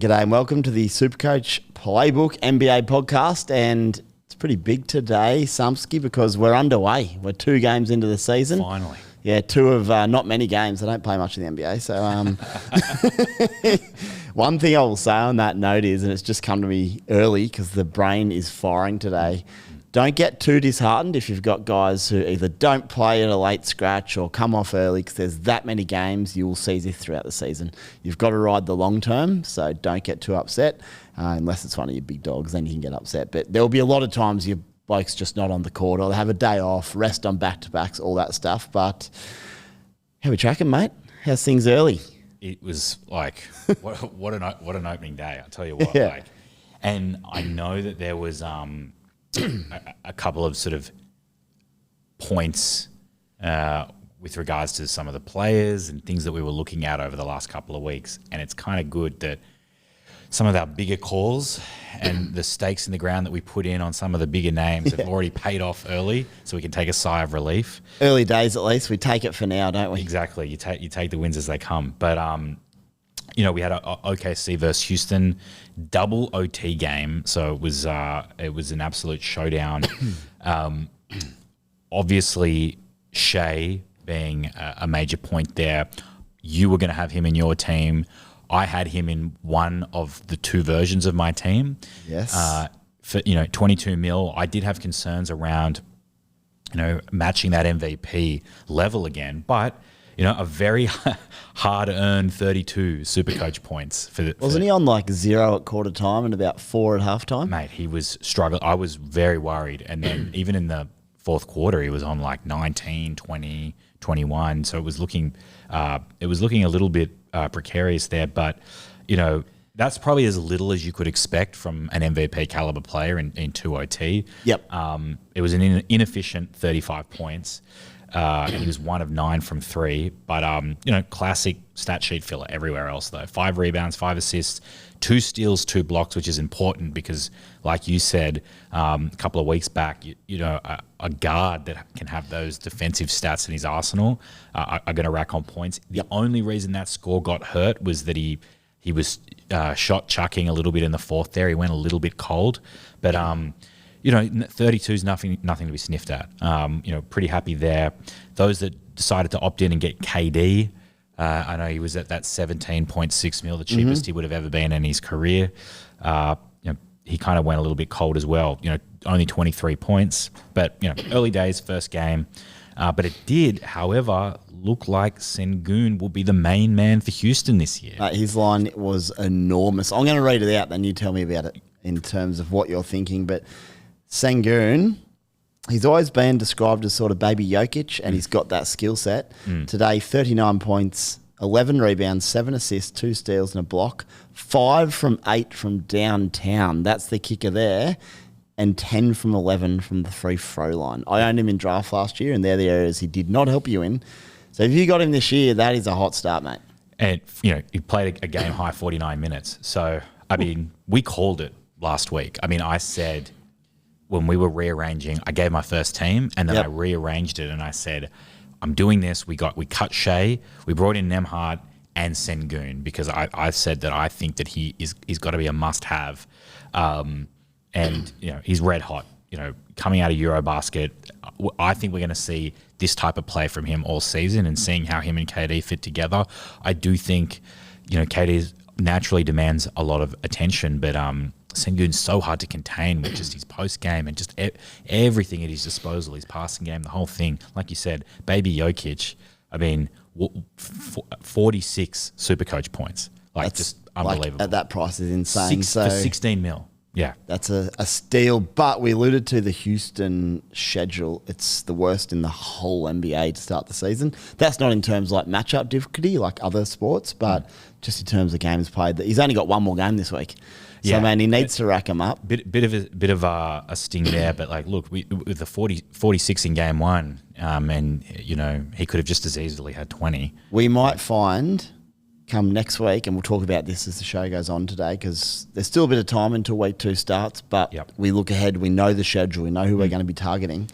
G'day and welcome to the Supercoach Playbook NBA podcast, and it's pretty big today, Sumsky, because we're underway. We're 2 games into the season. Finally. Yeah, 2 of not many games. I don't play much in the NBA, so one thing I will say on that note is, and it's just come to me early because the brain is firing today, don't get too disheartened if you've got guys who either don't play at a late scratch or come off early, because there's that many games you will see this throughout the season. You've got to ride the long term, so don't get too upset, unless it's one of your big dogs, then you can get upset. But there will be a lot of times your bloke's just not on the court, or they have a day off, rest on back-to-backs, all that stuff. But how we tracking, mate? How's things early? It was like, what an opening day, I'll tell you what. Yeah. Like, and I know that there was a couple of sort of points with regards to some of the players and things that we were looking at over the last couple of weeks. And it's kind of good that some of our bigger calls and the stakes in the ground that we put in on some of the bigger names have already paid off early, so we can take a sigh of relief. Early days, at least. We take it for now, don't we? Exactly. You take the wins as they come. But we had a OKC versus Houston double OT game, so it was an absolute showdown. Obviously, Shai being a major point there. You were going to have him in your team. I had him in one of the 2 versions of my team. Yes. For 22 mil, I did have concerns around matching that MVP level again, but a very hard-earned 32 Supercoach points. Wasn't he on like 0 at quarter time and about 4 at halftime? Mate, he was struggling. I was very worried. And then even in the fourth quarter, he was on like 19, 20, 21. So it was looking a little bit precarious there. But, that's probably as little as you could expect from an MVP caliber player in 2 OT. Yep. It was an inefficient 35 points. And he was 1 of 9 from 3. But, classic stat sheet filler everywhere else, though. 5 rebounds, 5 assists, 2 steals, 2 blocks, which is important because, like you said a couple of weeks back, a guard that can have those defensive stats in his arsenal are going to rack on points. The only reason that score got hurt was that he was shot chucking a little bit in the fourth there. He went a little bit cold. But 32 is nothing to be sniffed at. Pretty happy there. Those that decided to opt in and get KD, I know he was at that 17.6 mil, the cheapest he would have ever been in his career. He kind of went a little bit cold as well. Only 23 points, but early days, first game. But it did, however, look like Sengun will be the main man for Houston this year. His line was enormous. I'm going to read it out, then you tell me about it in terms of what you're thinking. But Sengun, he's always been described as sort of baby Jokic, and he's got that skill set. Today, 39 points, 11 rebounds, 7 assists, 2 steals and a block, 5 from 8 from downtown. That's the kicker there. And 10 from 11 from the free throw line. I owned him in draft last year, and they're the areas he did not help you in. So if you got him this year, that is a hot start, mate. And, he played a game high 49 minutes. So, we called it last week. I said when we were rearranging, I gave my first team, and then I rearranged it, and I said, I'm doing this. We cut Shai, we brought in Nembhard and Sengun, because I said that I think that he's got to be a must-have. And, he's red hot, coming out of Eurobasket. I think we're going to see this type of play from him all season, and seeing how him and KD fit together. I do think, KD naturally demands a lot of attention, but Sengun's so hard to contain with just his post-game and just everything at his disposal, his passing game, the whole thing. Like you said, baby Jokic, 46 Supercoach points. That's just unbelievable. At that price is insane. For 16 mil. Yeah. That's a steal. But we alluded to the Houston schedule. It's the worst in the whole NBA to start the season. That's not in terms like matchup difficulty like other sports, but just in terms of games played. He's only got 1 more game this week. So, man, he needs to rack them up. Bit of a sting there, but look, with the 46 in game 1, and he could have just as easily had 20. We might find come next week, and we'll talk about this as the show goes on today, because there's still a bit of time until week 2 starts, but we look ahead, we know the schedule, we know who we're going to be targeting.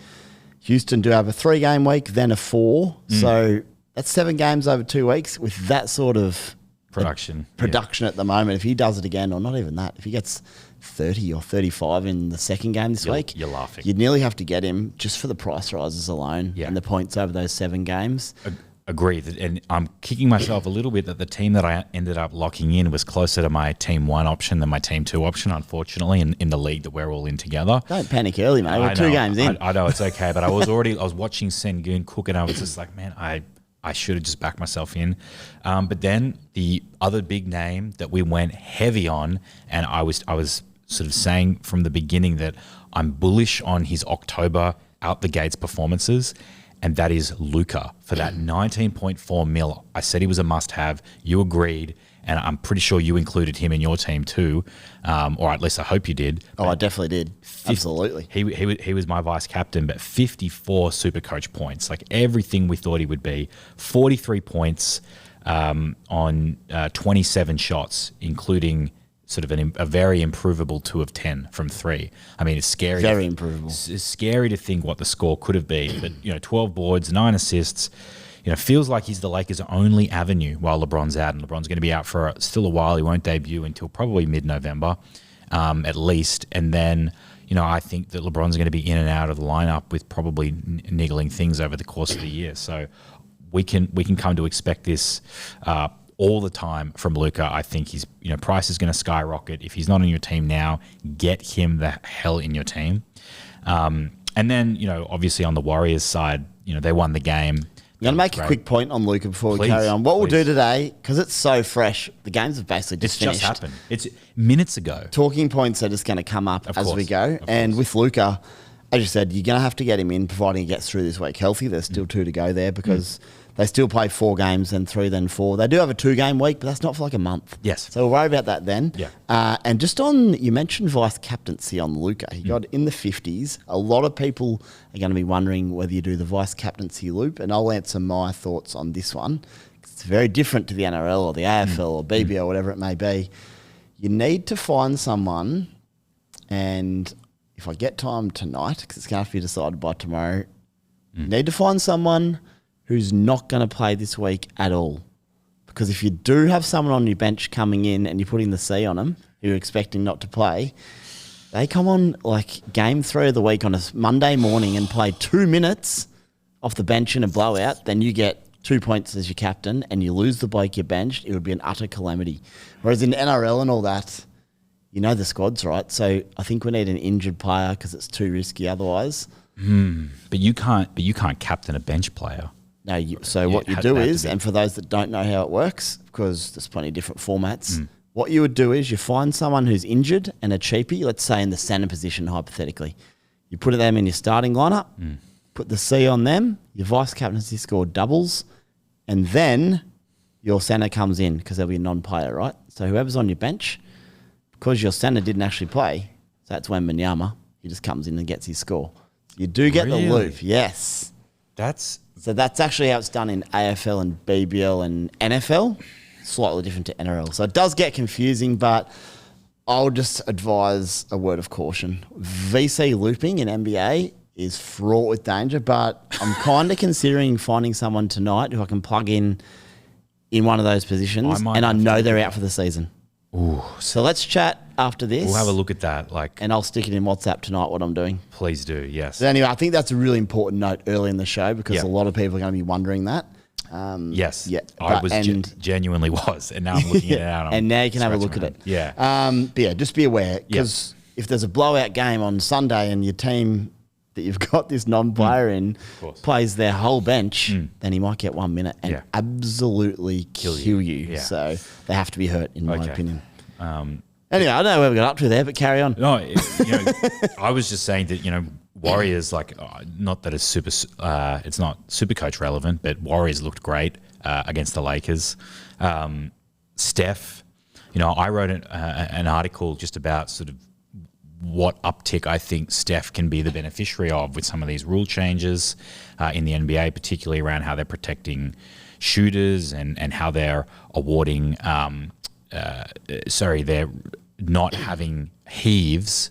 Houston do have a 3-game week, then a 4, so that's 7 games over 2 weeks with that sort of production at the moment. If he does it again, or not even that, if he gets 30 or 35 in the second game this week, you're laughing. You'd nearly have to get him just for the price rises alone and the points over those 7 games. Agree. And I'm kicking myself a little bit that the team that I ended up locking in was closer to my team 1 option than my team 2 option, unfortunately, in the league that we're all in together. Don't panic early, mate. We're 2 games in. I know, it's okay. But I was watching Sengun cook, and I was just like, man, I should have just backed myself in. But then the other big name that we went heavy on, and I was sort of saying from the beginning that I'm bullish on his October out the gates performances, and that is Luka for that 19.4 mil. I said he was a must-have. You agreed, and I'm pretty sure you included him in your team too, or at least I hope you did. Oh, I definitely did. Absolutely. He was my vice captain, but 54 Supercoach points, like everything we thought he would be. 43 points on 27 shots, including sort of a very improvable 2 of 10 from 3. I mean, it's scary. Very improvable. It's scary to think what the score could have been, but 12 boards, 9 assists. Feels like he's the Lakers' only avenue while LeBron's out, and LeBron's going to be out for still a while. He won't debut until probably mid-November, at least. And then, I think that LeBron's going to be in and out of the lineup with probably niggling things over the course of the year. So we can come to expect this all the time from Luka. I think his price is going to skyrocket. If he's not on your team now, get him the hell in your team. And then, obviously on the Warriors side, they won the game. I'm going to make a quick point on Luka before we carry on. What we'll do today, because it's so fresh, the games have basically just finished. It's just happened. It's minutes ago. Talking points are just going to come up as we go. And with Luka, as you said, you're going to have to get him in, providing he gets through this week healthy. There's still 2 to go there because they still play 4 games, then 3, then 4. They do have a 2-game week, but that's not for like a month. Yes. So we'll worry about that then. Yeah. And just on, you mentioned vice captaincy on Luka. He got in the 50s. A lot of people are going to be wondering whether you do the vice captaincy loop, and I'll answer my thoughts on this one. It's very different to the NRL or the AFL or BBL or whatever it may be. You need to find someone, and if I get time tonight, because it's going to have to be decided by tomorrow, you need to find someone who's not going to play this week at all. Because if you do have someone on your bench coming in and you're putting the C on them, who you're expecting not to play, they come on like game 3 of the week on a Monday morning and play 2 minutes off the bench in a blowout, then you get 2 points as your captain and you lose the bloke you benched. It would be an utter calamity. Whereas in NRL and all that, the squad's right. So I think we need an injured player because it's too risky otherwise. But you can't captain a bench player. No, what you do is, and for those that don't know how it works, because there's plenty of different formats, what you would do is you find someone who's injured and a cheapie, let's say in the centre position, hypothetically. You put them in your starting lineup, put the C on them, your vice captaincy score doubles, and then your centre comes in because they'll be a non-player, right? So whoever's on your bench, because your centre didn't actually play, so that's when Wembanyama, he just comes in and gets his score. So you do get the loop, yes. So that's actually how it's done in AFL and BBL and NFL. Slightly different to NRL. So it does get confusing, but I'll just advise a word of caution. VC looping in NBA is fraught with danger, but I'm kind of considering finding someone tonight who I can plug in one of those positions, and I know they're out for the season. Ooh. So let's chat after this. We'll have a look at that. And I'll stick it in WhatsApp tonight, what I'm doing. Please do, yes. So anyway, I think that's a really important note early in the show because a lot of people are going to be wondering that. Yes. Yeah. I genuinely was. And now I'm looking at it out. And now you can have a look at it. Yeah. But yeah, just be aware because if there's a blowout game on Sunday and your team that you've got this non-player in plays their whole bench, then he might get 1 minute and absolutely kill you. Yeah. So they have to be hurt, in my opinion. Anyway, I don't know where we got up to there, but carry on. No, I was just saying that, Warriors, not that it's it's not Supercoach relevant, but Warriors looked great against the Lakers. Steph, I wrote an article just about sort of what uptick I think Steph can be the beneficiary of with some of these rule changes in the NBA, particularly around how they're protecting shooters and how they're awarding, they're not having heaves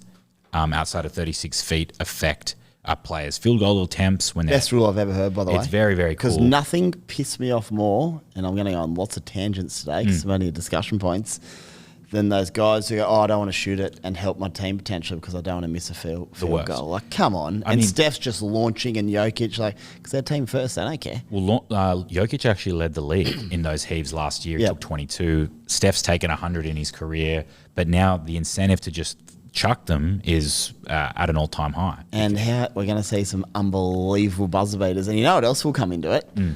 outside of 36 feet affect players. Field goal attempts when they're... Best rule I've ever heard, by the way. It's very, very cool. Because nothing pissed me off more, and I'm going to go on lots of tangents today because I've only discussion points, than those guys who go, I don't want to shoot it and help my team potentially because I don't want to miss a field goal. Like, come on. I mean, Steph's just launching and Jokic, like, because they're team first, they don't care. Well, Jokic actually led the league in those heaves last year. He took 22. Steph's taken 100 in his career, but now the incentive to just chuck them is at an all-time high. And how we're going to see some unbelievable buzzer beaters. And you know what else will come into it? They're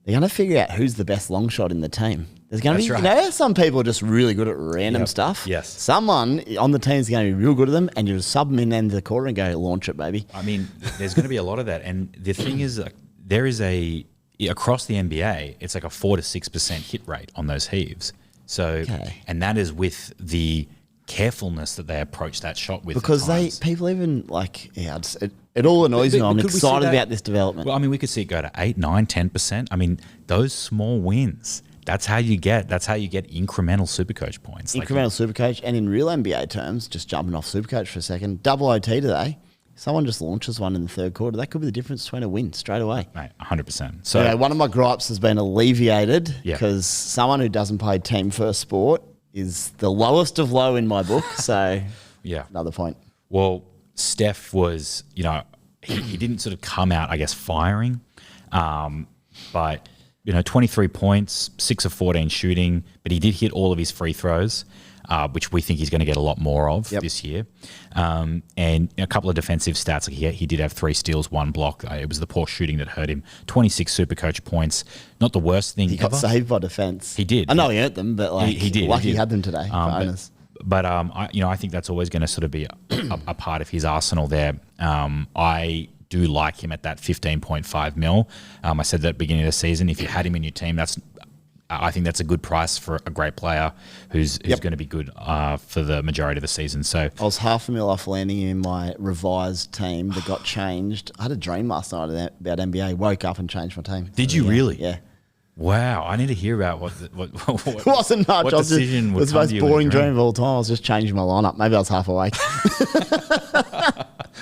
going to figure out who's the best long shot in the team. There's going to be, you know, some people are just really good at random stuff. Yes. Someone on the team is going to be real good at them, and you just sub them in into the corner and go, launch it, baby. I mean, there's going to be a lot of that. And the thing is, there is across the NBA, it's like a 4 to 6% hit rate on those heaves. So, and that is with the carefulness that they approach that shot with. Because people even like, it all annoys me. I'm excited about this development. Well, I mean, we could see it go to 8, 9, 10%. I mean, those small wins. That's how you get incremental Supercoach points. Incremental Supercoach, and in real NBA terms, just jumping off Supercoach for a second, double OT today. Someone just launches one in the third quarter. That could be the difference between a win straight away. Mate, 100%. So one of my gripes has been alleviated because someone who doesn't play team first sport is the lowest of low in my book. So another point. Well, Steph was, he didn't sort of come out, I guess, firing, but. 23 points, 6 of 14 shooting, but he did hit all of his free throws, which we think he's going to get a lot more of this year. And a couple of defensive stats. Like he did have 3 steals, 1 block. It was the poor shooting that hurt him. 26 Supercoach points. Not the worst thing He got saved by defense. He did. I know he earned them, but he did. Lucky he had them today for owners. But I think that's always going to sort of be a part of his arsenal there. I do like him at that 15.5 mil. I said that at the beginning of the season. If you had him in your team, I think that's a good price for a great player who's going to be good for the majority of the season. So I was $500,000 off landing in my revised team that got changed. I had a dream last night about NBA. Woke up and changed my team. Did you really? Yeah. Wow, I need to hear about what it wasn't much. What decision it was the most you boring dream of all time. I was just changing my lineup. Maybe I was half awake.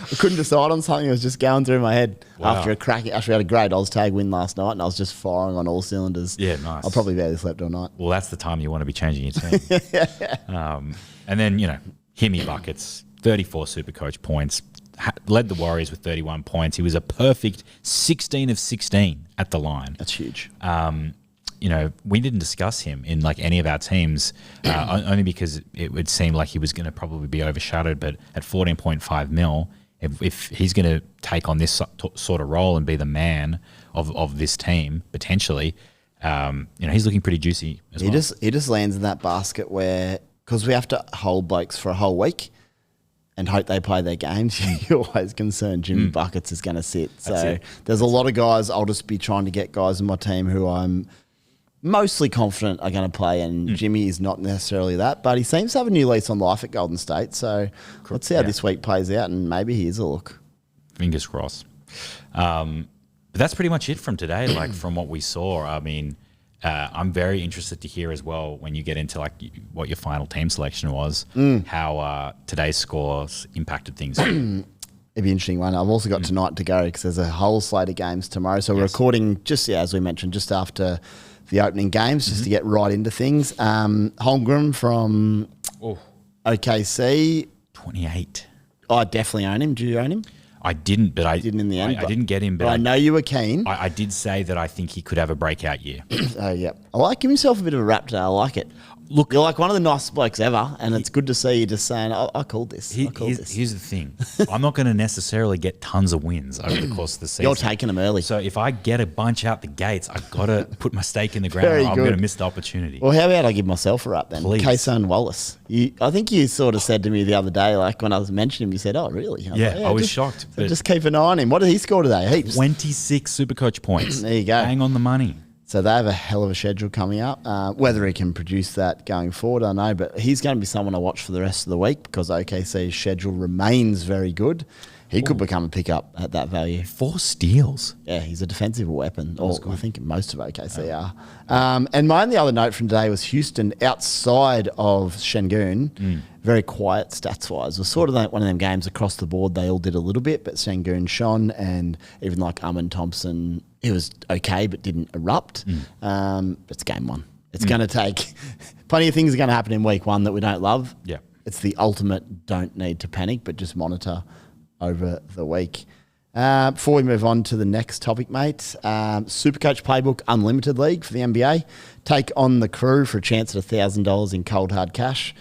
I couldn't decide on something. It was just going through my head after we had a great Oztag win last night, and I was just firing on all cylinders. Yeah, nice. I probably barely slept all night. Well, that's the time you want to be changing your team. And then Himmy buckets, 34 Supercoach points. Led the Warriors with 31 points. He was a perfect 16 of 16 at the line. That's huge. We didn't discuss him in like any of our teams, only because it would seem like he was going to probably be overshadowed. But at 14.5 mil, if he's going to take on this sort of role and be the man of this team potentially, he's looking pretty juicy as well. He just lands in that basket where, because we have to hold blokes for a whole week and hope they play their games, you're always concerned Jimmy Buckets is going to sit. So there's a lot of guys. I'll just be trying to get guys in my team who I'm mostly confident are going to play, and Jimmy is not necessarily that, but he seems to have a new lease on life at Golden State. So let's see how this week plays out, and maybe he is a look. Fingers crossed. But that's pretty much it from today, like from what we saw. I mean, I'm very interested to hear as well when you get into like what your final team selection was, how today's scores impacted things. It'd be an interesting one. I've also got tonight to go because there's a whole slate of games tomorrow. So we're recording just, as we mentioned, just after the opening games, just to get right into things. Holmgren from OKC. 28. I definitely own him. Do you own him? I didn't, but I didn't in the end. I didn't get him, but I know you were keen. I did say that I think he could have a breakout year. I like giving himself a bit of a rap today. I like it. Look, you're like one of the nicest blokes ever, and it's good to see you just saying, I called this. Here's the thing. I'm not going to necessarily get tons of wins over the course of the season. You're taking them early. So if I get a bunch out the gates, I've got to put my stake in the ground, or I'm going to miss the opportunity. Well, how about I give myself a rap then? Please. Kason Wallace. I think you sort of said to me the other day, like when I was mentioning him, you said, oh, really? I was shocked. So just keep an eye on him. What did he score today? Heaps. 26 Supercoach points. There you go. Bang on the money. So they have a hell of a schedule coming up. Whether he can produce that going forward, I don't know. But he's going to be someone I watch for the rest of the week because OKC's schedule remains very good. He could become a pickup at that value. 4 steals. Yeah, he's a defensive weapon. Or I think most of OKC are. And my only other note from today was Houston outside of Şengün. Very quiet stats-wise. It was sort of like one of them games across the board. They all did a little bit, but Şengün shone, and even like Amon Thompson, it was okay, but didn't erupt. But it's game 1. It's going to take plenty of things are going to happen in week 1 that we don't love. Yeah, it's the ultimate don't need to panic, but just monitor over the week. Before we move on to the next topic, mate, Supercoach Playbook Unlimited League for the NBA. Take on the crew for a chance at $1,000 in cold hard cash.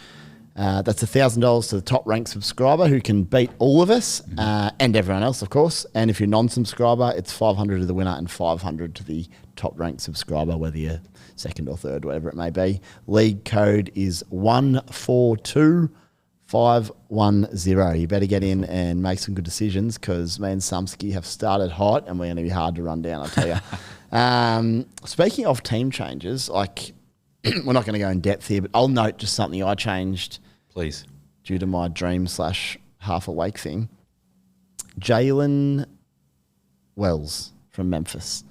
That's $1,000 to the top ranked subscriber who can beat all of us and everyone else, of course. And if you're a non-subscriber, it's $500 to the winner and $500 to the top ranked subscriber, whether you're second or third, whatever it may be. League code is 142510. You better get in and make some good decisions because me and Sumsky have started hot and we're going to be hard to run down, I'll tell you. Speaking of team changes, like we're not going to go in depth here, but I'll note just something I changed. Please. Due to my dream/half awake thing. Jalen Wells from Memphis.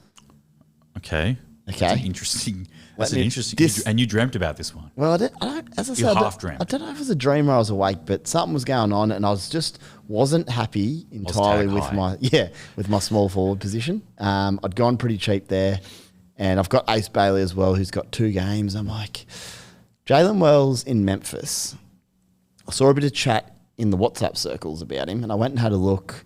Okay. That's an interesting. And you dreamt about this one. Well, as I said, half dreamt. I don't know if it was a dream or I was awake, but something was going on, and I wasn't happy entirely with my small forward position. I'd gone pretty cheap there, and I've got Ace Bailey as well, who's got 2 games. I'm like, Jalen Wells in Memphis. I saw a bit of chat in the WhatsApp circles about him, and I went and had a look.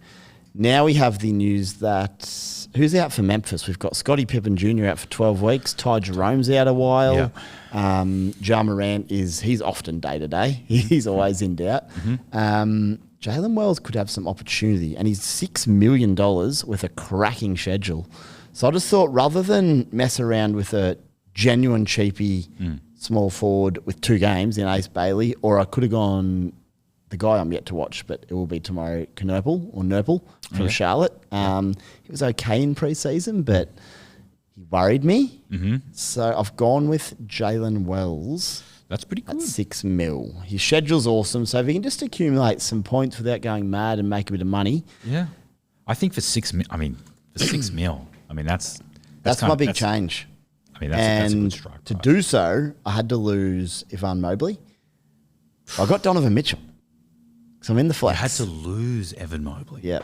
Now we have the news that who's out for Memphis? We've got Scottie Pippen Jr. out for 12 weeks. Ty Jerome's out a while. Yeah. Ja Morant he's often day-to-day. He's always in doubt. Jalen Wells could have some opportunity, and he's $6 million with a cracking schedule. So I just thought rather than mess around with a genuine cheapie small forward with 2 games in Ace Bailey, or I could have gone the guy I'm yet to watch, but it will be tomorrow, Nurple from Charlotte. He was okay in preseason, but he worried me. So I've gone with Jalen Wells. That's pretty good. At $6 million. His schedule's awesome, so if he can just accumulate some points without going mad and make a bit of money. Yeah. I think for $6 million, that's my big change. I mean, that's a good strike. To do so, I had to lose Evan Mobley. I got Donovan Mitchell. So I'm in the flex. I had to lose Evan Mobley. Yeah.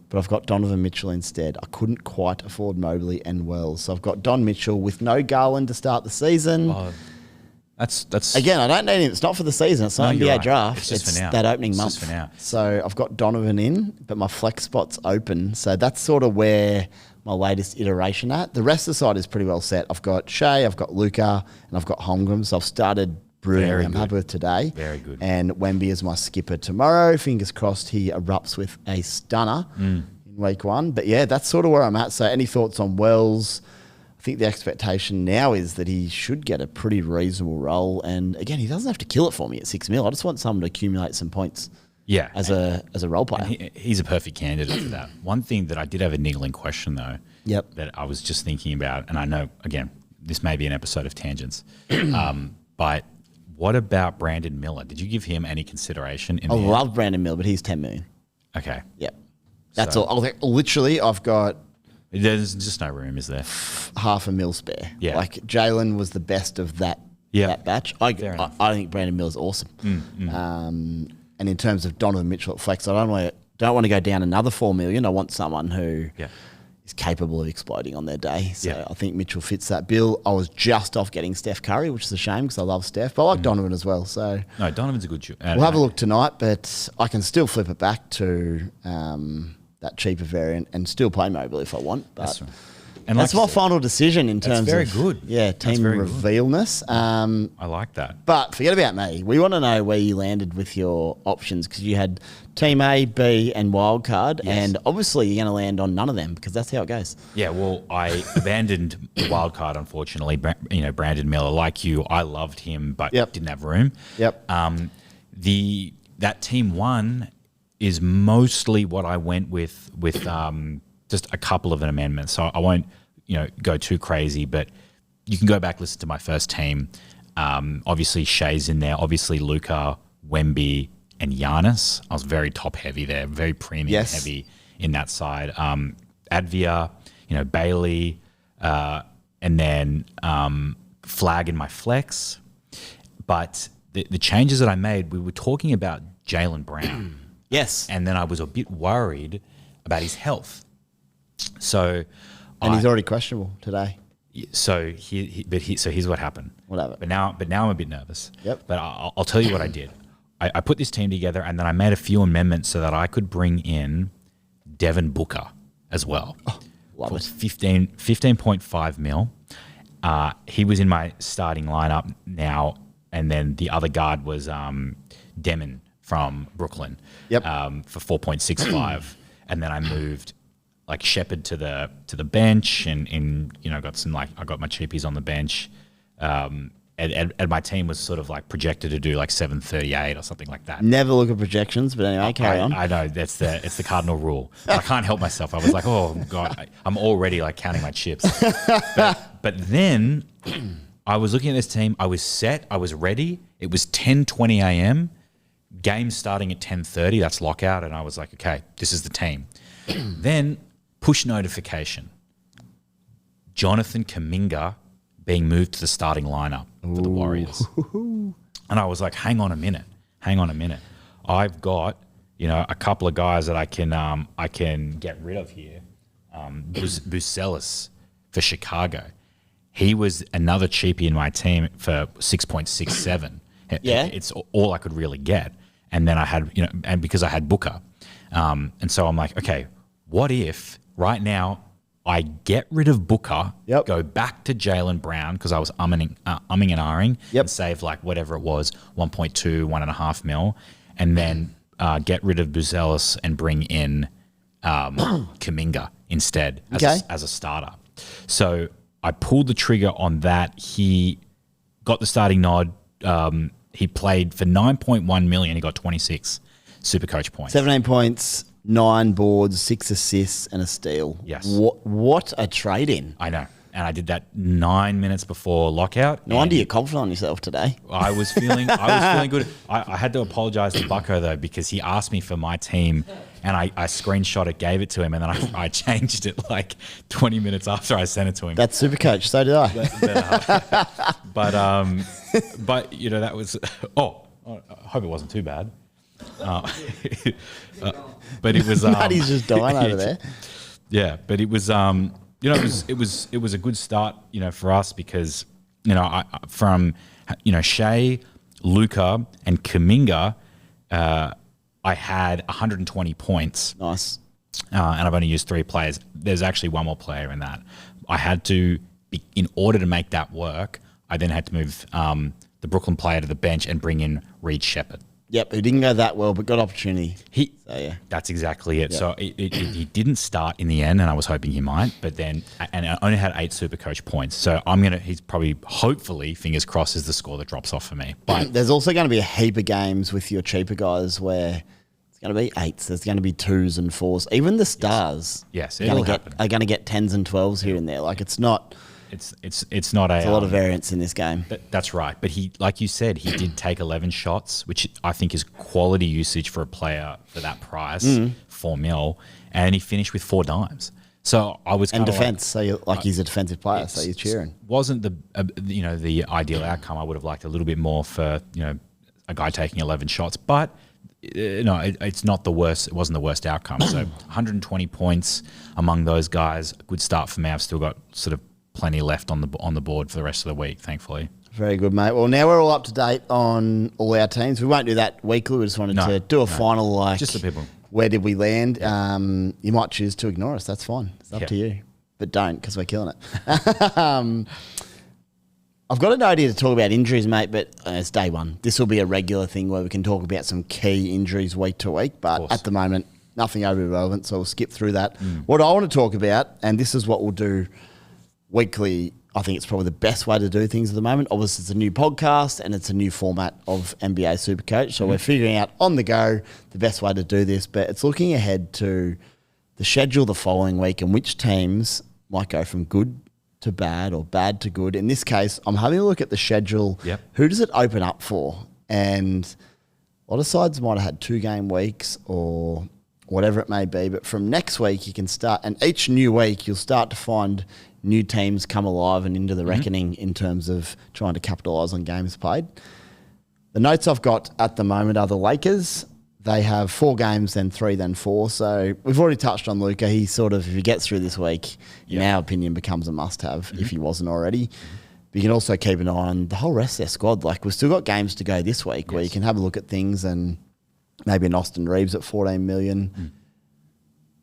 But I've got Donovan Mitchell instead. I couldn't quite afford Mobley and Wells. So I've got Don Mitchell with no Garland to start the season. That's again, I don't need him. It's not for the season. It's not NBA draft. It's just for now. That opening month. Just for now. So I've got Donovan in, but my flex spot's open. So that's sort of where my latest iteration at. The rest of the side is pretty well set. I've got Shai, I've got Luka, and I've got Holmgren. So I've started brewing. I'm happy with today. Very good. And Wemby is my skipper tomorrow. Fingers crossed he erupts with a stunner in week 1. But yeah, that's sort of where I'm at. So any thoughts on Wells? I think the expectation now is that he should get a pretty reasonable role. And again, he doesn't have to kill it for me at $6 million. I just want someone to accumulate some points. Yeah, as a role player. He's a perfect candidate for that. One thing that I did have a niggling question though. Yep. That I was just thinking about, and I know again this may be an episode of tangents, but what about Brandon Miller? Did you give him any consideration? I love Brandon Miller, but he's $10 million. Okay. Yep. That's all. Literally, I've got. There's just no room, is there? $500,000 spare. Yeah. Like Jalen was the best of that batch. I think Brandon Miller's awesome. And in terms of Donovan Mitchell at flex, I don't want to go down another $4 million. I want someone who is capable of exploding on their day. So I think Mitchell fits that bill. I was just off getting Steph Curry, which is a shame because I love Steph, but I like Donovan as well. So no, Donovan's a good shoot. We'll have a look tonight, but I can still flip it back to that cheaper variant and still play Mobley if I want. But that's right. And that's my final decision in terms of very good. Yeah, team revealness. I like that. But forget about me. We want to know where you landed with your options because you had Team A, B, and wildcard, and obviously you're going to land on none of them because that's how it goes. Yeah, well, I abandoned the wildcard, unfortunately. Brandon Miller, like you, I loved him, but didn't have room. Yep. That Team 1 is mostly what I went with just a couple of amendments. So I won't go too crazy, but you can go back, listen to my first team. Obviously, Shai's in there. Obviously, Luka, Wemby, and Giannis. I was very top heavy there, very premium heavy in that side. Advia, Bailey, and then Flag in my flex. But the changes that I made, we were talking about Jaylen Brown. Yes. And then I was a bit worried about his health. So, he's already questionable today. So here's what happened. Whatever. But now I'm a bit nervous. Yep. But I'll tell you what I did. I put this team together, and then I made a few amendments so that I could bring in Devin Booker as well. Oh, love it. 15.5 mil. He was in my starting lineup now, and then the other guard was Demon from Brooklyn. Yep. For 4.65, and then I moved like Shepherd to the bench, and got I got my cheapies on the bench. And my team was sort of like projected to do like 738 or something like that. Never look at projections, but anyway, carry on. I know it's the cardinal rule. I can't help myself. I was like, oh God, I'm already like counting my chips. But then I was looking at this team. I was set. I was ready. It was 10:20 a.m. Game starting at 10:30. That's lockout, and I was like, okay, this is the team. Then push notification. Jonathan Kuminga being moved to the starting lineup for the Warriors. And I was like, hang on a minute. I've got, a couple of guys that I can get rid of here. Bucelis for Chicago. He was another cheapie in my team for 6.67. Yeah. It's all I could really get. And then I had, and because I had Booker. And so I'm like, okay, what if right now I get rid of Booker, go back to Jaylen Brown because I was umming and ahhing, and save like whatever it was, 1.2, 1.5 mil, and then get rid of Buzelis and bring in Kuminga instead as a starter. So I pulled the trigger on that. He got the starting nod. He played for 9.1 million. He got 26 Supercoach points. 17 points. 9 boards, 6 assists, and a steal. Yes. What a trade-in. I know. And I did that 9 minutes before lockout. No wonder you're confident on yourself today. I was feeling good. I had to apologize to Bucko, though, because he asked me for my team, and I screenshot it, gave it to him, and then I changed it like 20 minutes after I sent it to him. That's Supercoach. So did I. But that was... I hope it wasn't too bad. But it was Maddie's just dying over there. Yeah, but it was it was a good start, for us because from Shai, Luka, and Kuminga, I had 120 points. Nice. And I've only used 3 players. There's actually one more player in that. I had to, in order to make that work, I then had to move the Brooklyn player to the bench and bring in Reed Shepherd. Yep, who didn't go that well, but got opportunity. That's exactly it. Yep. So he didn't start in the end, and I was hoping he might. But then, and I only had 8 Supercoach points. So he's probably, hopefully, fingers crossed, is the score that drops off for me. But there's also going to be a heap of games with your cheaper guys where it's going to be 8s. There's going to be 2s and 4s. Even the stars, yes, are going to get 10s and 12s here and there. Like it's not. It's not a lot of variance in this game. That's right. But he, like you said, he did take 11 shots, which I think is quality usage for a player for that price, 4 mil, and he finished with 4 dimes. So I was and defense. So he's a defensive player. So you're cheering. Wasn't the ideal outcome. I would have liked a little bit more for a guy taking 11 shots, but. It's not the worst. It wasn't the worst outcome. So 120 points among those guys. Good start for me. I've still got sort of plenty left on the board for the rest of the week, thankfully. Very good, mate. Well, now we're all up to date on all our teams. We won't do that weekly. We just wanted to do a final, just the people. Where did we land? You might choose to ignore us. That's fine. It's up to you. But don't, because we're killing it. I've got an idea to talk about injuries, mate, but it's day one. This will be a regular thing where we can talk about some key injuries week to week, but at the moment, nothing overly relevant, so we'll skip through that. What I want to talk about, and this is what we'll do weekly, I think it's probably the best way to do things at the moment. Obviously, it's a new podcast and it's a new format of NBA Supercoach, so we're figuring out on the go the best way to do this, but it's looking ahead to the schedule the following week and which teams might go from good to bad or bad to good. In this case, I'm having a look at the schedule. Yep. Who does it open up for? And a lot of sides might have had 2-game weeks or whatever it may be. But from next week, you can start, and each new week, you'll start to find new teams come alive and into the reckoning in terms of trying to capitalise on games played. The notes I've got at the moment are the Lakers. They have 4 games, then 3, then 4. So we've already touched on Luka. He sort of, if he gets through this week, in our opinion, becomes a must-have if he wasn't already. But you can also keep an eye on the whole rest of their squad. Like, we've still got games to go this week where you can have a look at things, and maybe an Austin Reeves at 14 million.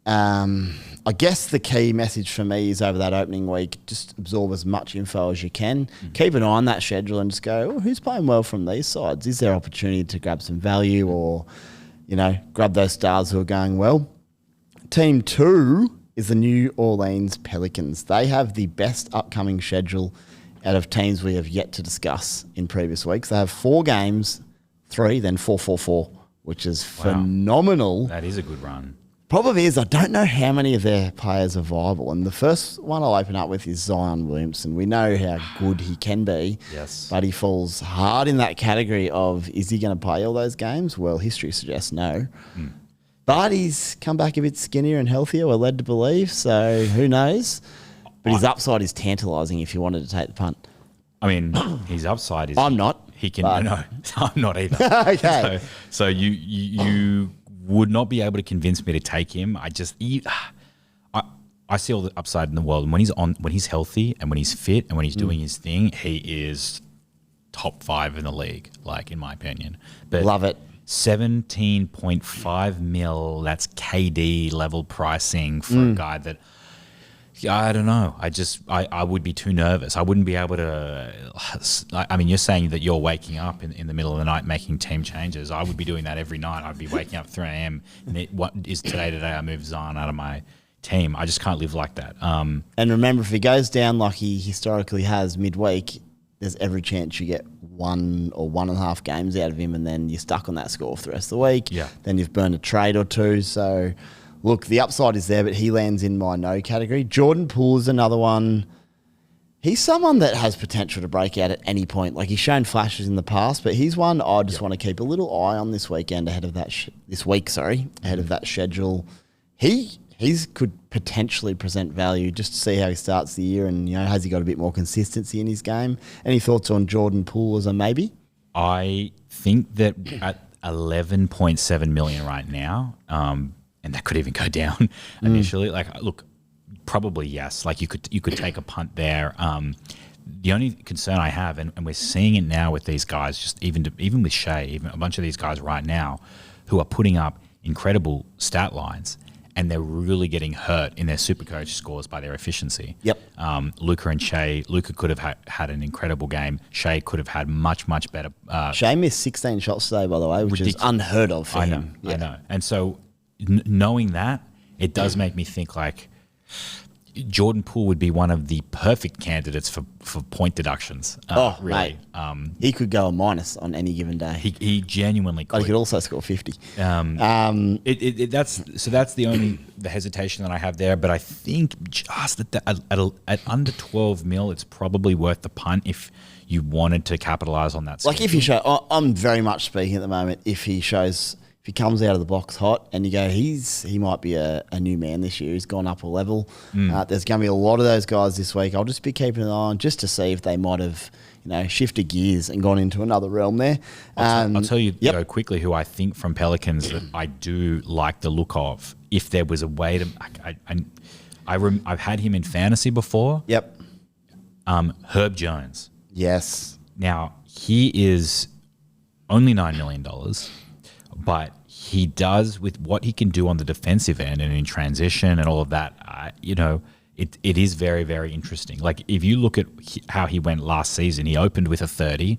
I guess the key message for me is over that opening week, just absorb as much info as you can. Keep an eye on that schedule and just go, oh, who's playing well from these sides? Is there opportunity to grab some value or, grab those stars who are going well? Team 2 is the New Orleans Pelicans. They have the best upcoming schedule out of teams we have yet to discuss in previous weeks. They have 4 games, 3, then 4-4-4, which is phenomenal. That is a good run. Problem is, I don't know how many of their players are viable. And the first one I'll open up with is Zion Williamson. We know how good he can be. Yes. But he falls hard in that category of, is he going to play all those games? Well, history suggests no. But he's come back a bit skinnier and healthier, we're led to believe. So who knows? But his upside is tantalising if you wanted to take the punt. I mean, his upside is... I'm not. He can... No, I'm not either. Okay. So you would not be able to convince me to take him. I see all the upside in the world. And when he's healthy and when he's fit and when he's doing his thing, he is top 5 in the league, like, in my opinion. But love it. 17.5 mil, that's KD level pricing for a guy that, I don't know. I would be too nervous. I wouldn't be able to. I mean, you're saying that you're waking up in the middle of the night making team changes. I would be doing that every night. I'd be waking up 3 a.m. What is today? I move Zion out of my team. I just can't live like that. And remember, if he goes down like he historically has midweek, there's every chance you get 1 or 1.5 games out of him, and then you're stuck on that score for the rest of the week. Yeah. Then you've burned a trade or 2. So, look, the upside is there, but he lands in my no category. Jordan Poole is another one. He's someone that has potential to break out at any point. Like, he's shown flashes in the past, but he's one I just want to keep a little eye on this weekend ahead of that ahead of that schedule. He's could potentially present value just to see how he starts the year, and has he got a bit more consistency in his game? Any thoughts on Jordan Poole as a maybe? I think that at 11.7 million right now, and that could even go down initially. Like, look, probably yes. Like, you could take a punt there. The only concern I have, and we're seeing it now with these guys, just even with Shai, even a bunch of these guys right now, who are putting up incredible stat lines, and they're really getting hurt in their Supercoach scores by their efficiency. Yep. Luka and Shai. Luka could have had an incredible game. Shai could have had much better. Shai missed 16 shots today, by the way, which is unheard of for him. I know. And so knowing that, it does make me think like Jordan Poole would be one of the perfect candidates for point deductions. Really. Mate. He could go a minus on any given day. He genuinely could. But he could also score 50. That's the hesitation that I have there. But I think just at under 12 mil, it's probably worth the punt if you wanted to capitalize on that. Like, if you show, I'm very much speaking at the moment, if he comes out of the box hot and you go, he might be a new man this year. He's gone up a level. There's going to be a lot of those guys this week. I'll just be keeping an eye on just to see if they might have, shifted gears and gone into another realm there. I'll tell you though, quickly who I think from Pelicans that I do like the look of. If there was a way to, I've had him in fantasy before. Yep. Herb Jones. Yes. Now, he is only $9 million, but he does with what he can do on the defensive end and in transition and all of that, it is very, very interesting. Like, if you look at how he went last season, he opened with a 30.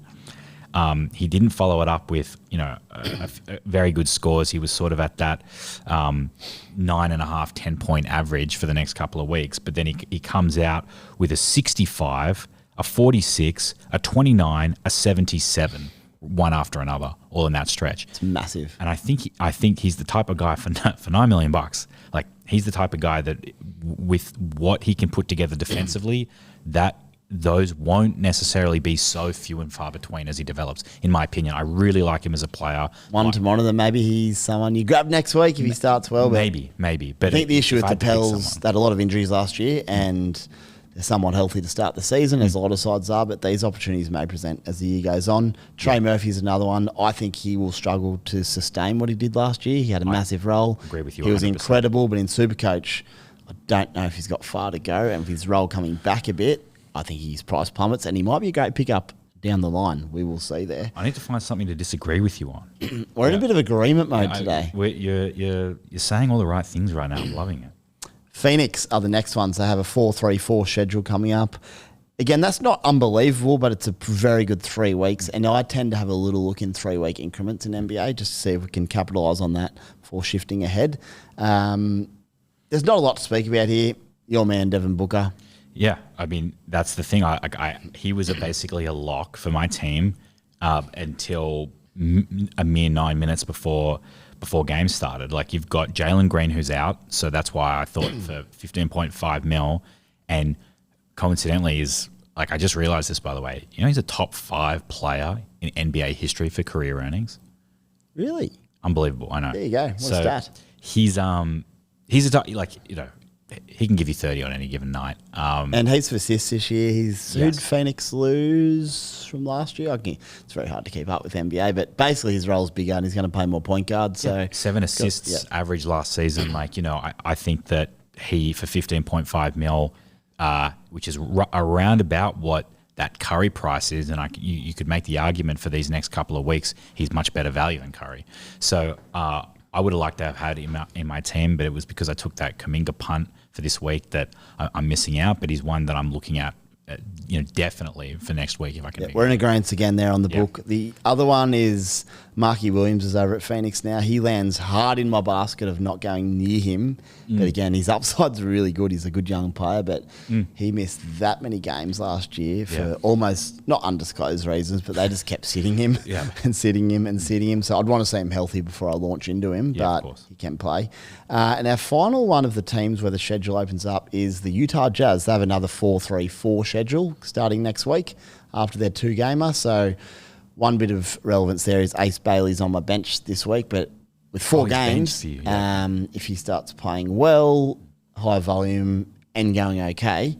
He didn't follow it up with, a very good scores. He was sort of at that 9.5, 10-point average for the next couple of weeks. But then he comes out with a 65, a 46, a 29, a 77. one after another, all in that stretch. It's massive. And I think he's the type of guy for $9 million. Like, he's the type of guy that with what he can put together defensively, that those won't necessarily be so few and far between as he develops. In my opinion, I really like him as a player. One to monitor. Maybe he's someone you grab next week if he starts well. Maybe. But I think the issue with the Pels, they had a lot of injuries last year, and they're somewhat healthy to start the season, as a lot of sides are, but these opportunities may present as the year goes on. Trey Murphy's another one. I think he will struggle to sustain what he did last year. He had a massive role. Agree with you. He was 100%. incredible, but in Supercoach, I don't know if he's got far to go, and with his role coming back a bit, I think his price plummets, and he might be a great pickup down the line. We will see there. I need to find something to disagree with you on. We're in a bit of agreement mode today. You're saying all the right things right now. I'm loving it. Phoenix are the next ones. They have a 4-3-4 schedule coming up. Again, that's not unbelievable, but it's a very good 3 weeks. And I tend to have a little look in 3-week increments in NBA just to see if we can capitalise on that before shifting ahead. There's not a lot to speak about here. Your man, Devin Booker. Yeah, I mean, that's the thing. He was basically a lock for my team until a mere 9 minutes before games started. Like, you've got Jalen Green who's out, so that's why I thought for 15.5 mil. And coincidentally is, like, I just realized this, by the way. You know, he's a top 5 player in NBA history for career earnings. Really? Unbelievable, I know. There you go. What's that? He's a like, you know, he can give you 30 on any given night. And heaps of assists this year. Who did Phoenix lose from last year? It's very hard to keep up with NBA, but basically his role's bigger and he's going to play more point guard. So 7 assists average last season. Like, you know, I think that he, for 15.5 mil, which is around about what that Curry price is, and you could make the argument for these next couple of weeks, he's much better value than Curry. So I would have liked to have had him in my team, but it was because I took that Kuminga punt for this week that I'm missing out. But he's one that I'm looking at, you know, definitely for next week if I can. We're in agreement again there on the book. The other one is Marky Williams is over at Phoenix now. He lands hard in my basket of not going near him. But again, his upside's really good. He's a good young player, but he missed that many games last year for almost not undisclosed reasons, but they just kept sitting him and sitting him and sitting him. So I'd want to see him healthy before I launch into him, but he can play. And our final one of the teams where the schedule opens up is the Utah Jazz. They have another 4-3-4 schedule starting next week after their 2-gamer. So one bit of relevance there is Ace Bailey's on my bench this week, but with 4 games, if he starts playing well, high volume, and going okay,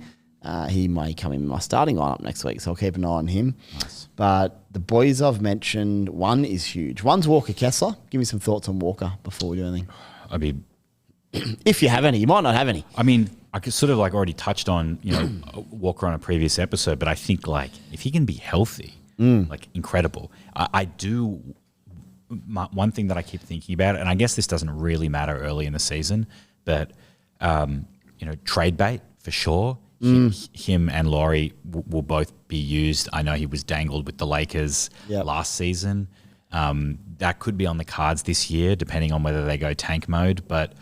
he may come in my starting lineup next week. So I'll keep an eye on him. Nice. But the boys I've mentioned, one is huge. One's Walker Kessler. Give me some thoughts on Walker before we do anything. I mean, if you have any, you might not have any. I mean, I could sort of like already touched on, you know, Walker on a previous episode, but I think like if he can be healthy, like incredible. I do. One thing that I keep thinking about, and I guess this doesn't really matter early in the season, but you know, trade bait for sure. Him and Laurie will both be used. I know he was dangled with the Lakers last season. That could be on the cards this year, depending on whether they go tank mode. But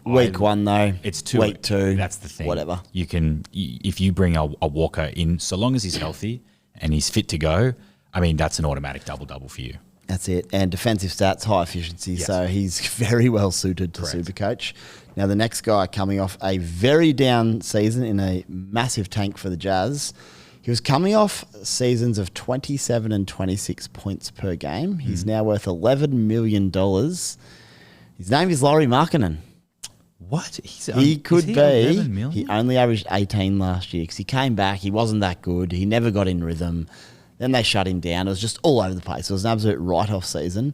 Week 1 though, it's 2. Week 2, that's the thing. Whatever You can, if you bring a Walker in, so long as he's healthy and he's fit to go, I mean, that's an automatic double for you. That's it. And defensive stats, high efficiency. So he's very well suited to Supercoach. Now, the next guy coming off a very down season in a massive tank for the Jazz, he was coming off seasons of 27 and 26 points per game. He's now worth $11 million. His name is Lauri Markkanen. What? He could be. He only averaged 18 last year because he came back. He wasn't that good. He never got in rhythm. Then they shut him down. It was just all over the place. It was an absolute write-off season.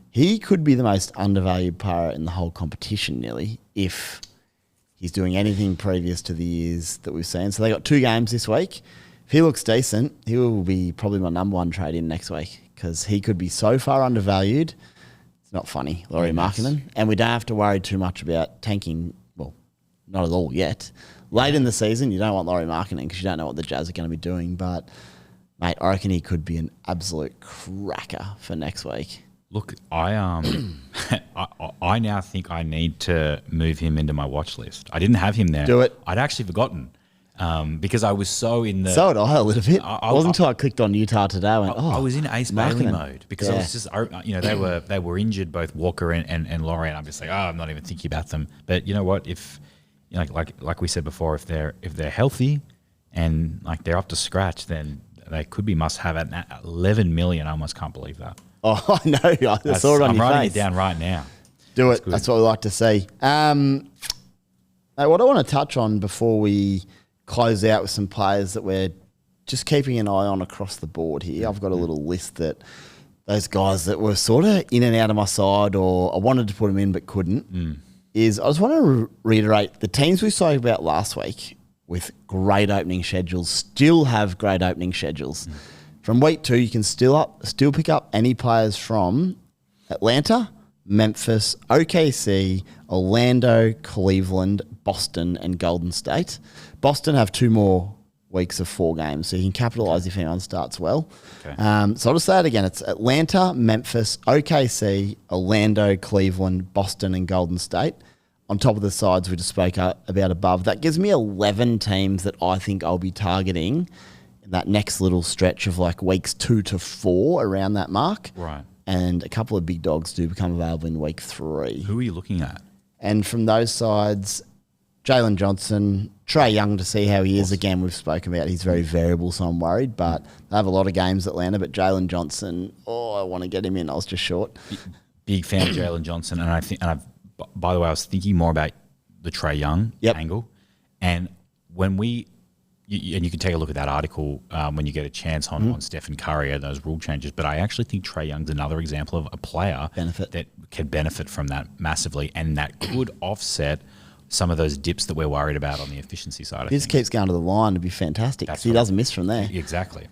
He could be the most undervalued player in the whole competition, nearly, if he's doing anything previous to the years that we've seen. So they got 2 games this week. If he looks decent, he will be probably my number 1 trade in next week because he could be so far undervalued. It's not funny, Lauri Markkanen. And we don't have to worry too much about tanking. Well, not at all yet. Late in the season, you don't want Lauri Markkanen because you don't know what the Jazz are going to be doing. But, mate, I reckon he could be an absolute cracker for next week. Look, I now think I need to move him into my watch list. I didn't have him there. Do it. I'd actually forgotten. because I was so in the. So did I a little bit. I Wasn't until I clicked on Utah today. I went, I was in Ace Bailey Markman. mode because I was just, they were injured, both Walker and Laurie, and I'm just like, I'm not even thinking about them. But you know what? If like we said before, if they're healthy and like they're up to scratch, then they could be must have at 11 million. I almost can't believe that. Oh, I know. I saw it on I'm your writing face. it down right now. Do it. That's what we like to see. What I want to touch on before we close out with some players that we're just keeping an eye on across the board here. I've got a little list that those guys that were sort of in and out of my side, or I wanted to put them in but couldn't, is I just want to reiterate the teams we spoke about last week with great opening schedules still have great opening schedules. From week 2, you can still pick up any players from Atlanta, Memphis, OKC, Orlando, Cleveland, Boston, and Golden State. Boston have 2 more weeks of 4 games, so you can capitalise if anyone starts well. Okay. So I'll just say it again. It's Atlanta, Memphis, OKC, Orlando, Cleveland, Boston, and Golden State. On top of the sides we just spoke about above. That gives me 11 teams that I think I'll be targeting in that next little stretch of like weeks 2 to 4 around that mark. Right. And a couple of big dogs do become available in week 3. Who are you looking at? And from those sides, Jalen Johnson, Trae Young to see how he is. Again, we've spoken about he's very variable, so I'm worried. But they have a lot of games Atlanta. But Jalen Johnson, I want to get him in. I was just short. Big fan of Jalen Johnson, by the way, I was thinking more about the Trae Young angle. And when you can take a look at that article when you get a chance on Stephen Curry and those rule changes. But I actually think Trae Young's another example of a player that can benefit from that massively, and that could offset some of those dips that we're worried about on the efficiency side of things. He just keeps going to the line to be fantastic because he doesn't miss from there. Exactly.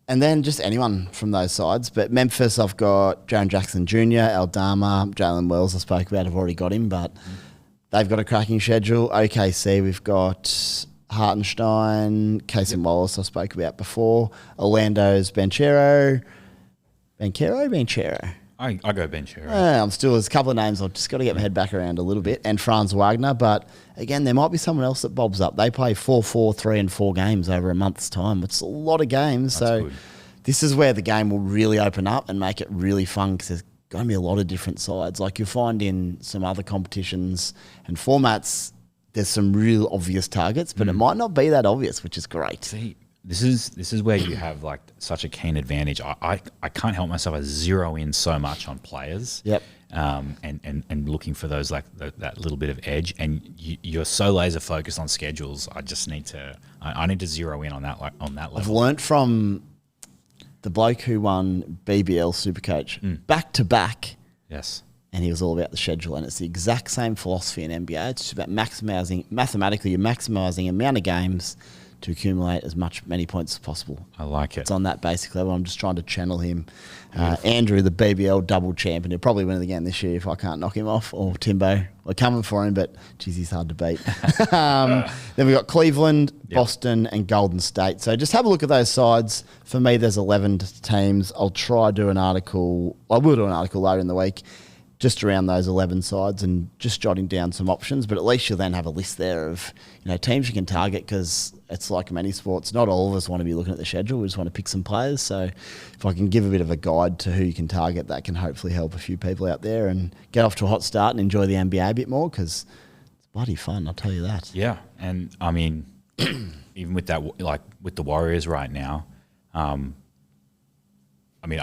And then just anyone from those sides. But Memphis, I've got Jaren Jackson Jr., Aldama, Jalen Wells I spoke about. I've already got him, but they've got a cracking schedule. OKC, we've got Hartenstein, Casey Wallace I spoke about before. Orlando's Banchero. I go Banchero. There's a couple of names I've just got to get my head back around a little bit. And Franz Wagner, but again, there might be someone else that bobs up. They play 4, 3, and 4 games over a month's time. It's a lot of games. That's so good. This is where the game will really open up and make it really fun because there's going to be a lot of different sides. Like you'll find in some other competitions and formats, there's some real obvious targets, but it might not be that obvious, which is great. See, this is where you have like such a keen advantage. I can't help myself. I zero in so much on players. Yep. And looking for those like that little bit of edge, and you're so laser focused on schedules. I just need to zero in on that level. I've learnt from the bloke who won BBL Supercoach back to back. Yes. And he was all about the schedule, and it's the exact same philosophy in NBA. It's just about mathematically, you're maximising the amount of games to accumulate many points as possible. I like it. It's on that basic level. I'm just trying to channel him. Andrew, the BBL double champion, he'll probably win it again this year if I can't knock him off. Or Timbo. We're coming for him, but geez, he's hard to beat. Then we've got Cleveland, Boston, and Golden State. So just have a look at those sides. For me, there's 11 teams. I'll try to do an article. I will do an article later in the week just around those 11 sides and just jotting down some options. But at least you'll then have a list there of teams you can target, because it's like many sports. Not all of us want to be looking at the schedule. We just want to pick some players. So if I can give a bit of a guide to who you can target, that can hopefully help a few people out there and get off to a hot start and enjoy the NBA a bit more, because it's bloody fun, I'll tell you that. Yeah, and I mean, even with that, like with the Warriors right now, I mean,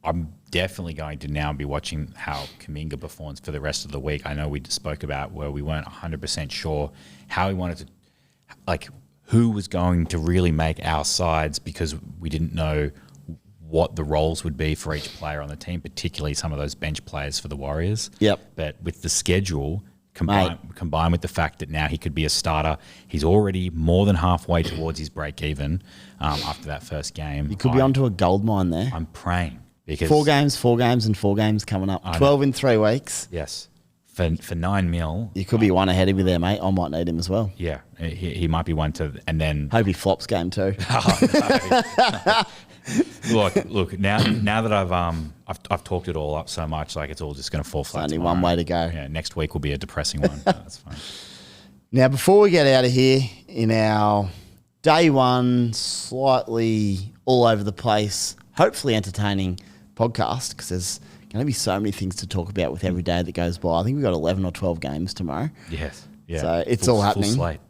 I'm definitely going to now be watching how Kuminga performs for the rest of the week. I know we spoke about where we weren't 100% sure how he wanted to, like, who was going to really make our sides, because we didn't know what the roles would be for each player on the team, particularly some of those bench players for the Warriors. Yep. But with the schedule, combined with the fact that now he could be a starter, he's already more than halfway towards his break even after that first game. You could be onto a gold mine there. I'm praying. Because 4 games, and 4 games coming up. 12 in 3 weeks. Yes. For $9 million. You could be one ahead of you there, mate. I might need him as well. Yeah. He might be one to, and then. Hope he flops game 2. Look. Now that I've talked it all up so much, like it's all just going to fall flat. Only tomorrow. one way to go. Yeah. Next week will be a depressing one. That's fine. Now, before we get out of here, in our day one, slightly all over the place, hopefully entertaining podcast, because there's going to be so many things to talk about with every day that goes by. I think we've got 11 or 12 games tomorrow. Yes. Yeah. So it's all happening. Full slate.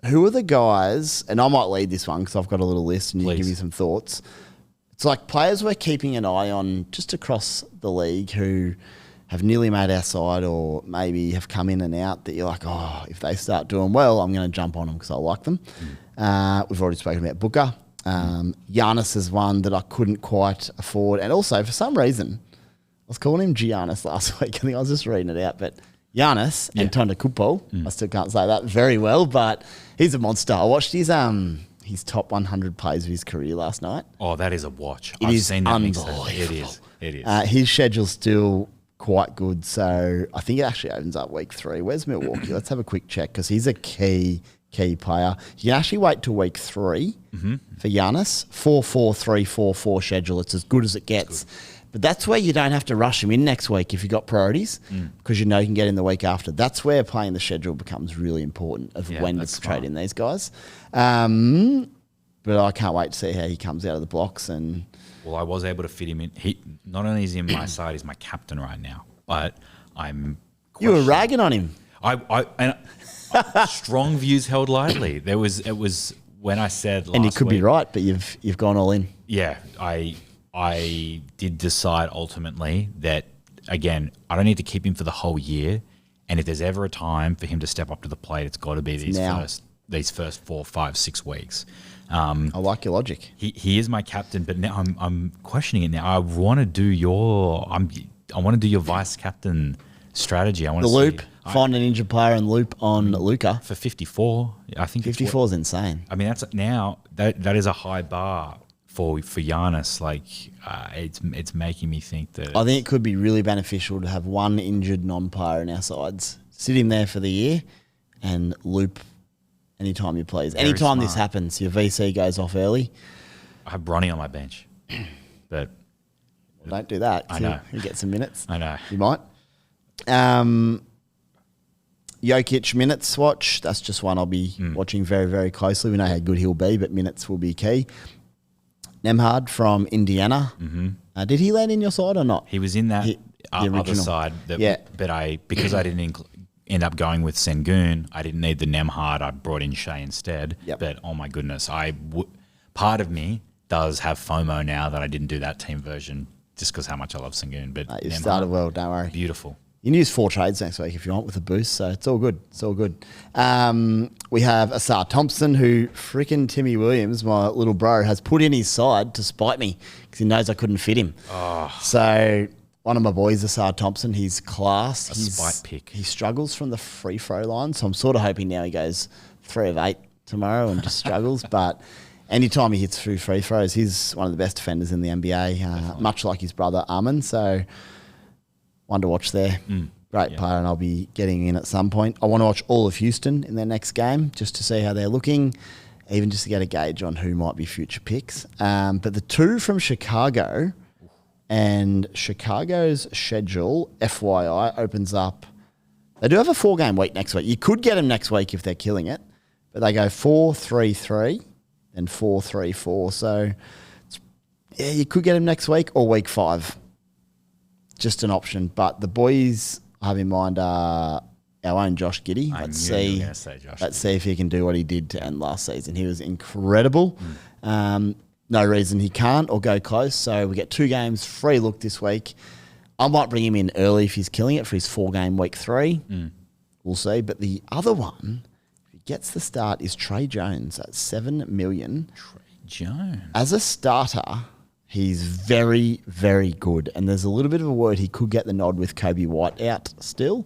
Who are the guys, and I might lead this one because I've got a little list and you can give Please. me some thoughts. It's like players we're keeping an eye on just across the league who have nearly made our side or maybe have come in and out that you're like, oh, if they start doing well, I'm going to jump on them because I like them. We've already spoken about Booker. Giannis is one that I couldn't quite afford. And also, for some reason, I was calling him Giannis last week. I think I was just reading it out, but Giannis and Antetokounmpo, I still can't say that very well, but he's a monster. I watched his top 100 plays of his career last night. Oh, that is a watch. It I've is seen that mix. unbelievable. It is. His schedule's still quite good, so I think it actually opens up week 3. Where's Milwaukee? Let's have a quick check because he's a key player. You can actually wait till week 3 for Giannis. 4-4-3-4-4 schedule. It's as good as it gets. But that's where you don't have to rush him in next week if you've got priorities because you know you can get in the week after. That's where playing the schedule becomes really important of when to trade in these guys. But I can't wait to see how he comes out of the blocks. And Well, I was able to fit him in. He not only is he in my side, he's my captain right now, but I'm you were ragging on him. Strong views held lightly. It was when I said last And you could week, be right, but you've gone all in. Yeah, I did decide ultimately that, again, I don't need to keep him for the whole year. And if there's ever a time for him to step up to the plate, it's got to be these first 4, 5, 6 weeks. I like your logic. He is my captain, but now I'm questioning it now. I want to do your vice captain strategy. I want The to loop, find an injured player and loop on Luka. for 54. I think 54 is insane. I mean, that is a high bar for Giannis. Like it's making me think that I think it could be really beneficial to have one injured non-player in our sides. Sit him there for the year and loop anytime he plays. Anytime this happens, your VC goes off early. I have Bronny on my bench, but Don't do that. I know. You get some minutes. I know. You might. Jokic minutes watch. That's just one I'll be watching very, very closely. We know how good he'll be, but minutes will be key. Nemhard from Indiana. Did he land in your side or not? he was in that the other original. side. Yeah. But because I didn't end up going with Sengun, I didn't need the Nemhard. I brought in Shai instead. Yep. But oh my goodness, part of me does have FOMO now that I didn't do that team version just because how much I love Sengun. But You Nemhard, started well, don't worry. beautiful. You can use 4 trades next week if you want with a boost, so it's all good. It's all good. We have Asar Thompson, who freaking Timmy Williams, my little bro, has put in his side to spite me because he knows I couldn't fit him. So one of my boys, Asar Thompson, he's class. He's spite pick. He struggles from the free throw line, so I'm sort of hoping now he goes 3 of 8 tomorrow and just struggles. But anytime he hits through free throws, he's one of the best defenders in the NBA, much like his brother Armin. So one to watch there. Great player, and I'll be getting in at some point. I want to watch all of Houston in their next game just to see how they're looking, even just to get a gauge on who might be future picks. But the 2 from Chicago, and Chicago's schedule, FYI, opens up. They do have a 4-game week next week. You could get them next week if they're killing it, but they go 4-3-3 and 4-3-4. So, yeah, you could get them next week or week 5. Just an option. But the boys I have in mind are our own Josh Giddey. Let's see if he can do what he did to end last season. He was incredible. No reason he can't or go close. So we get 2 games, free look this week. I might bring him in early if he's killing it for his 4-game week 3. We'll see. But the other one, if he gets the start, is Trey Jones at $7 million. Trey Jones. As a starter, he's very, very good. And there's a little bit of a word he could get the nod with Kobe White out still.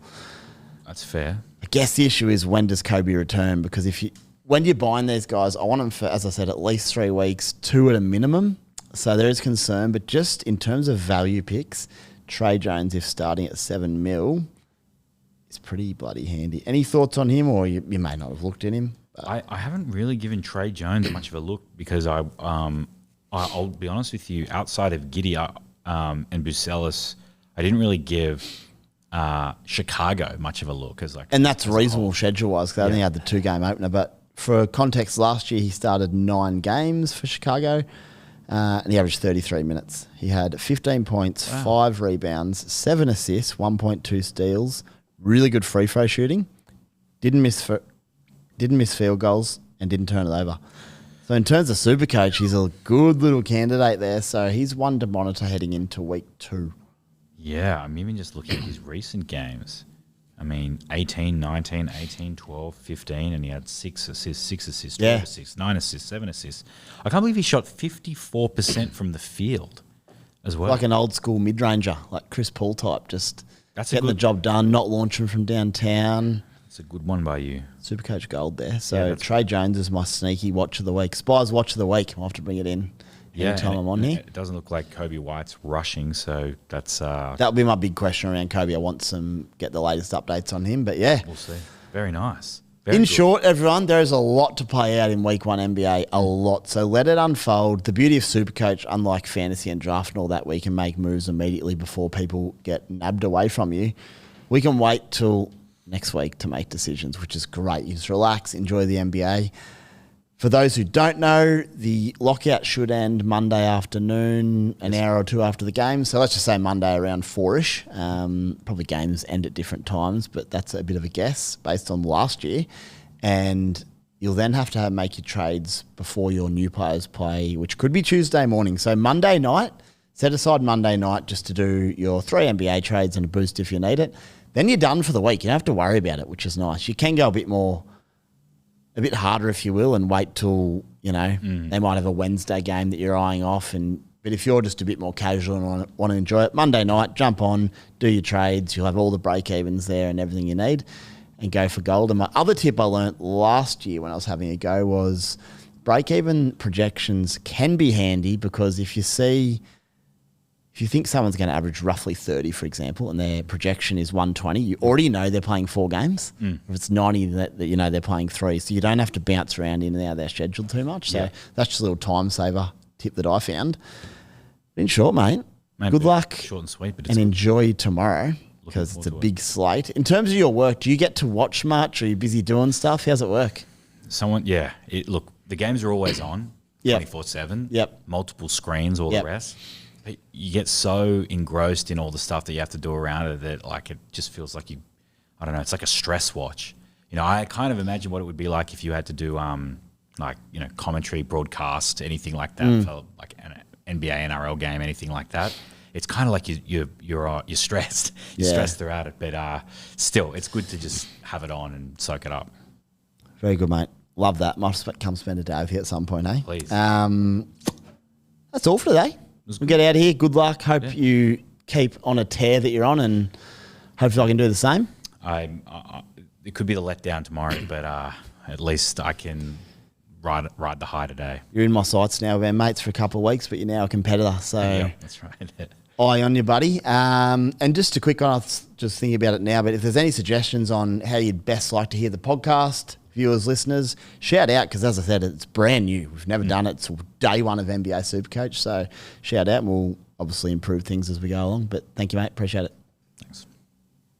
That's fair. I guess the issue is when does Kobe return? Because when you're buying these guys, I want them for, as I said, at least 3 weeks, 2 at a minimum. So there is concern. But just in terms of value picks, Trey Jones, if starting at $7 million, is pretty bloody handy. Any thoughts on him, or you may not have looked at him? I haven't really given Trey Jones much of a look because I'll be honest with you, outside of Giddey and Bucelis, I didn't really give Chicago much of a look as like, and that's reasonable schedule-wise because they only had the 2-game opener. But for context, last year he started 9 games for Chicago, and he averaged 33 minutes. He had 15 points, 5 rebounds, 7 assists, 1.2 steals, really good free throw shooting, didn't miss field goals, and didn't turn it over. So in terms of Supercoach, he's a good little candidate there. So he's one to monitor heading into week 2. Yeah, I'm even just looking at his recent games. I mean, 18, 19, 18, 12, 15, and he had 6 assists, 12 assists, 9 assists, 7 assists. I can't believe he shot 54% from the field as well. Like an old school mid-ranger, like Chris Paul type, just That's getting the job done, not launching from downtown. That's a good one by you. Supercoach gold there. So Trey Jones is my sneaky watch of the week. Spies watch of the week. I'll have to bring it in anytime I'm on here. It doesn't look like Kobe White's rushing, so that's... That'll be my big question around Kobe. I want get the latest updates on him, but yeah. We'll see. Very nice. In short, everyone, there is a lot to play out in week 1 NBA, a lot. So let it unfold. The beauty of Supercoach, unlike fantasy and draft and all that, we can make moves immediately before people get nabbed away from you. We can wait till next week to make decisions, which is great. You just relax, enjoy the NBA. For those who don't know, the lockout should end Monday afternoon, an hour or 2 after the game. So let's just say Monday around 4-ish. Probably games end at different times, but that's a bit of a guess based on last year. And you'll then have to make your trades before your new players play, which could be Tuesday morning. So Monday night, set aside Monday night just to do your 3 NBA trades and a boost if you need it. Then you're done for the week. You don't have to worry about it, which is nice. You can go a bit harder, if you will, and wait till, they might have a Wednesday game that you're eyeing off. But if you're just a bit more casual and want to enjoy it, Monday night, jump on, do your trades. You'll have all the break-evens there and everything you need and go for gold. And my other tip I learnt last year when I was having a go was break-even projections can be handy because if you think someone's going to average roughly 30, for example, and their projection is 120, you already know they're playing 4 games. If it's 90, they're playing 3. So you don't have to bounce around in and out of their schedule too much. So that's just a little time saver tip that I found. But in short, mate, good luck short and sweet, but and enjoy tomorrow because it's a big slate. In terms of your work, do you get to watch much? Are you busy doing stuff? How's it work? Look, the games are always on 24/7. Yep. Multiple screens, all the rest. You get so engrossed in all the stuff that you have to do around it that like it just feels like it's like a stress watch. I kind of imagine what it would be like if you had to do commentary, broadcast, anything like that for like an NBA, NRL game, anything like that. It's kind of like you're stressed. You're stressed throughout it, but still, it's good to just have it on and soak it up. Very good, mate. Love that. Might come spend a day with you at some point, eh? Please. That's all for today. We'll get out of here. Good luck. Hope you keep on a tear that you're on, and hopefully I can do the same. It could be the letdown tomorrow, but at least I can ride the high today. You're in my sights now. We've been mates for a couple of weeks, but you're now a competitor. So yeah, that's right. Eye on you, buddy. And just a quick one, I was just thinking about it now, but if there's any suggestions on how you'd best like to hear the podcast, viewers, listeners, shout out because, as I said, it's brand new. We've never done it. It's day 1 of NBA Supercoach. So shout out and we'll obviously improve things as we go along. But thank you, mate. Appreciate it.